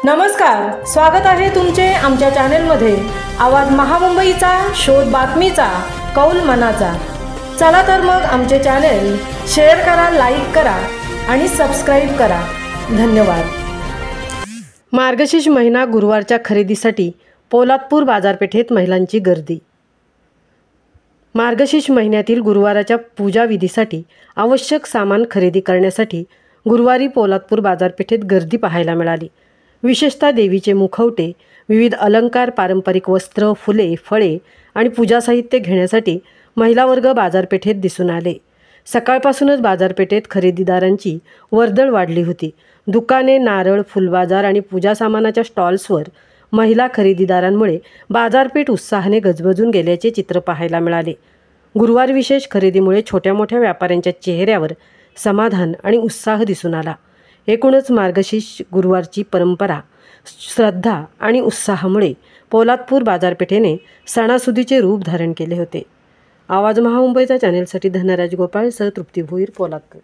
नमस्कार, स्वागत आहे तुमचे आमच्या चॅनेलमध्ये। आवाज महामुंबईचा, शोध बातमीचा, कौल मनाचा। चला तर मग आमचे चॅनेल शेअर करा, लाईक करा आणि सबस्क्राइब करा। धन्यवाद। मार्गशीर्ष महिना गुरुवारच्या खरेदीसाठी पोलादपूर बाजारपेठेत महिलांची गर्दी। मार्गशीर्ष महिन्यातील गुरुवाराच्या पूजा विधीसाठी आवश्यक सामान खरेदी करण्यासाठी गुरुवारी पोलादपूर बाजारपेठेत गर्दी पाहायला मिळाली। विशेषतः देवीचे मुखवटे, विविध अलंकार, पारंपरिक वस्त्र, फुले, फळे आणि पूजा साहित्य घेण्यासाठी महिला वर्ग बाजारपेठेत दिसून आले। सकाळपासूनच बाजारपेठेत खरेदीदारांची वर्दळ वाढली होती। दुकाने, नारळ, फुलबाजार आणि पूजा सामानाच्या स्टॉल्सवर महिला खरेदीदारांमुळे बाजारपेठ उत्साहाने गजबजून गेल्याचे चित्र पाहायला मिळाले। गुरुवार विशेष खरेदीमुळे छोट्या मोठ्या व्यापाऱ्यांच्या चेहऱ्यावर समाधान आणि उत्साह दिसून आला। एकूणच मार्गशीर्ष गुरुवारची परंपरा, श्रद्धा आणि उत्साहामुळे पोलादपूर बाजारपेठेने सणासुदीचे रूप धारण केले होते। आवाज महामुंबईचा चॅनेलसाठी धनराज गोपाळ सह तृप्ती भोईर, पोलादपूर।